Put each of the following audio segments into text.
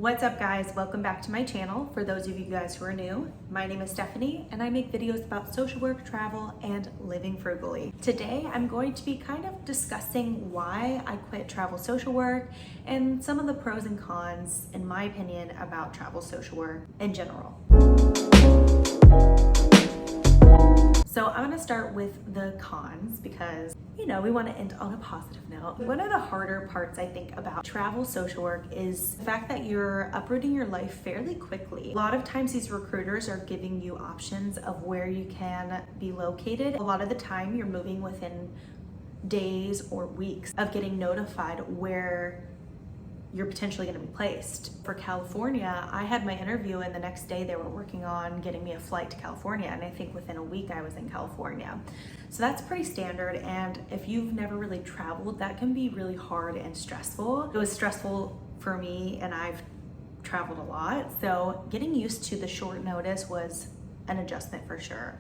What's up guys, welcome back to my channel. For those of you guys who are new, my name is Stephanie and I make videos about social work, travel, and living frugally. Today I'm going to be kind of discussing why I quit travel social work and some of the pros and cons, in my opinion, about travel social work in general. So I'm gonna start with the cons because, we want to end on a positive note. One of the harder parts I think about travel social work is the fact that you're uprooting your life fairly quickly. A lot of times these recruiters are giving you options of where you can be located. A lot of the time you're moving within days or weeks of getting notified where you're potentially going to be placed. For California, I had my interview and the next day they were working on getting me a flight to California, and I think within a week I was in California. So that's pretty standard, and if you've never really traveled, that can be really hard and stressful. It was stressful for me and I've traveled a lot, so getting used to the short notice was an adjustment for sure.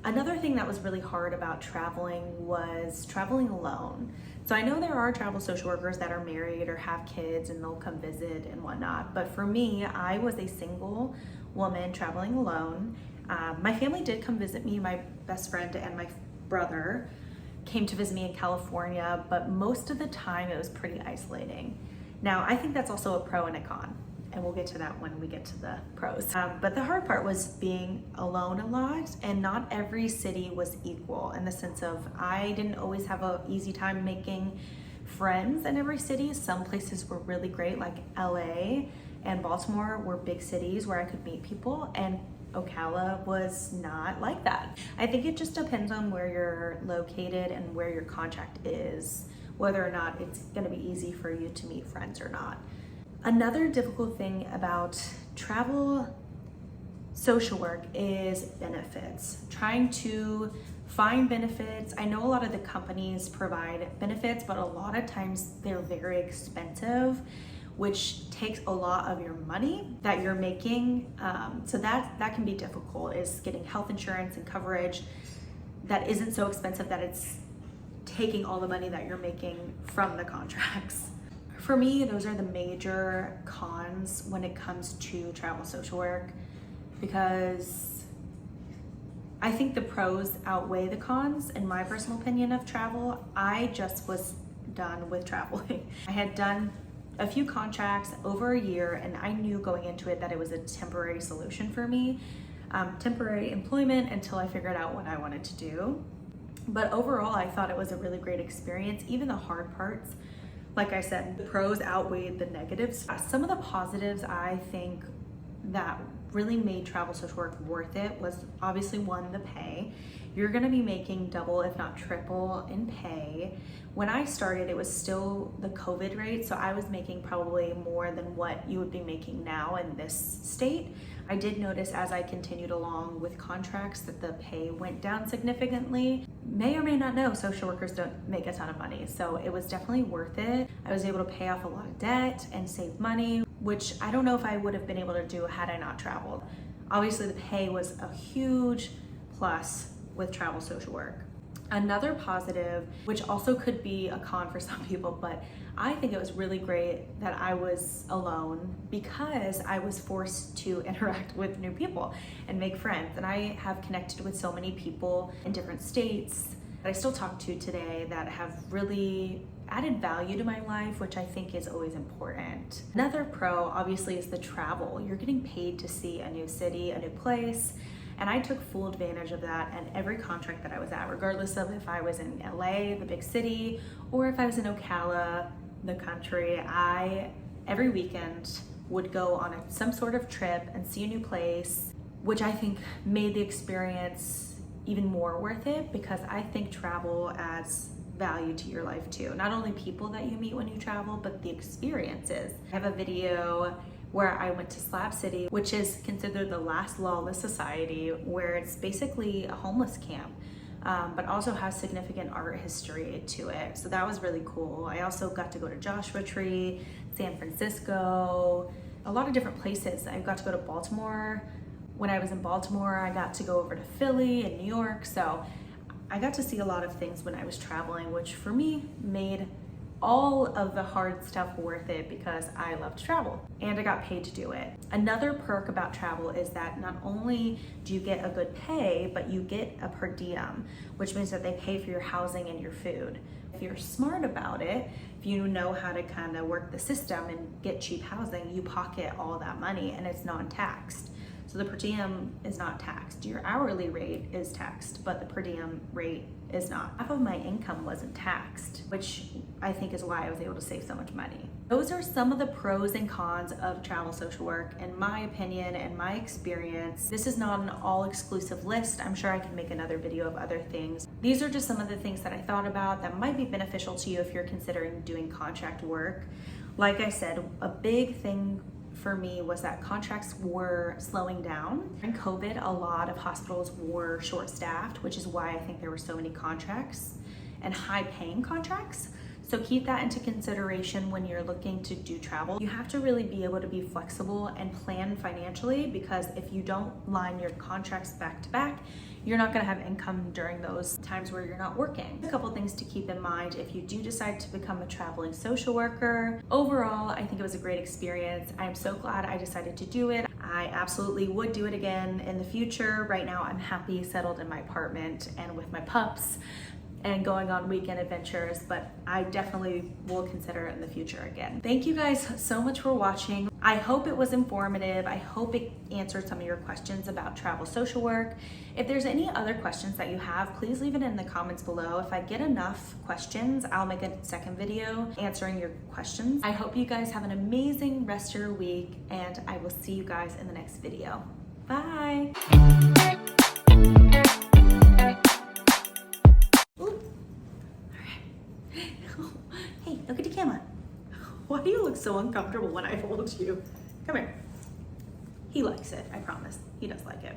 Another thing that was really hard about traveling was traveling alone. So I know there are travel social workers that are married or have kids and they'll come visit and whatnot, but for me, I was a single woman traveling alone. My family did come visit me. My best friend and my brother came to visit me in California, but most of the time it was pretty isolating. Now, I think that's also a pro and a con, and we'll get to that when we get to the pros. But the hard part was being alone a lot, and not every city was equal in the sense of I didn't always have an easy time making friends in every city. Some places were really great, like LA and Baltimore were big cities where I could meet people, and Ocala was not like that. I think it just depends on where you're located and where your contract is, whether or not it's gonna be easy for you to meet friends or not. Another difficult thing about travel social work is benefits. Trying to find benefits. I know a lot of the companies provide benefits, but a lot of times they're very expensive, which takes a lot of your money that you're making. So that can be difficult, is getting health insurance and coverage that isn't so expensive that it's taking all the money that you're making from the contracts. For me, those are the major cons when it comes to travel social work, because I think the pros outweigh the cons in my personal opinion of travel. I just was done with traveling. I had done a few contracts over a year and I knew going into it that it was a temporary solution for me, temporary employment until I figured out what I wanted to do. But overall, I thought it was a really great experience. Even the hard parts, like I said, the pros outweighed the negatives. Some of the positives I think that really made travel social work worth it was obviously one, the pay. You're gonna be making double, if not triple in pay. When I started, it was still the COVID rate, so I was making probably more than what you would be making now in this state. I did notice as I continued along with contracts that the pay went down significantly. May or may not know, social workers don't make a ton of money, so it was definitely worth it. I was able to pay off a lot of debt and save money, which I don't know if I would have been able to do had I not traveled. Obviously the pay was a huge plus with travel social work. Another positive, which also could be a con for some people, but I think it was really great that I was alone because I was forced to interact with new people and make friends. And I have connected with so many people in different states that I still talk to today that have really added value to my life, which I think is always important. Another pro, obviously, is the travel. You're getting paid to see a new city, a new place. And I took full advantage of that and every contract that I was at, regardless of if I was in LA, the big city, or if I was in Ocala, the country, I, every weekend, would go on some sort of trip and see a new place, which I think made the experience even more worth it, because I think travel adds value to your life too. Not only people that you meet when you travel, but the experiences. I have a video where I went to Slab City, which is considered the last lawless society, where it's basically a homeless camp, but also has significant art history to it. So that was really cool. I also got to go to Joshua Tree, San Francisco, a lot of different places. I got to go to Baltimore. When I was in Baltimore, I got to go over to Philly and New York. So I got to see a lot of things when I was traveling, which for me made all of the hard stuff worth it because I love to travel and I got paid to do it. Another perk about travel is that not only do you get a good pay, but you get a per diem, which means that they pay for your housing and your food. If you're smart about it, if you know how to kind of work the system and get cheap housing, you pocket all that money and it's non-taxed. So the per diem is not taxed. Your hourly rate is taxed, but the per diem rate is not. Half of my income wasn't taxed, which I think is why I was able to save so much money. Those are some of the pros and cons of travel social work, in my opinion and my experience. This is not an all-exclusive list. I'm sure I can make another video of other things. These are just some of the things that I thought about that might be beneficial to you if you're considering doing contract work. Like I said, a big thing for me was that contracts were slowing down. During COVID, a lot of hospitals were short-staffed, which is why I think there were so many contracts and high-paying contracts. So keep that into consideration when you're looking to do travel. You have to really be able to be flexible and plan financially, because if you don't line your contracts back to back, you're not gonna have income during those times where you're not working. A couple things to keep in mind if you do decide to become a traveling social worker. Overall, I think it was a great experience. I'm so glad I decided to do it. I absolutely would do it again in the future. Right now, I'm happy settled in my apartment and with my pups and going on weekend adventures, but I definitely will consider it in the future again. Thank you guys so much for watching. I hope it was informative. I hope it answered some of your questions about travel social work. If there's any other questions that you have, please leave it in the comments below. If I get enough questions, I'll make a second video answering your questions. I hope you guys have an amazing rest of your week, and I will see you guys in the next video. Bye. Hey, look at the camera. Why do you look so uncomfortable when I hold you? Come here. He likes it, I promise. He does like it.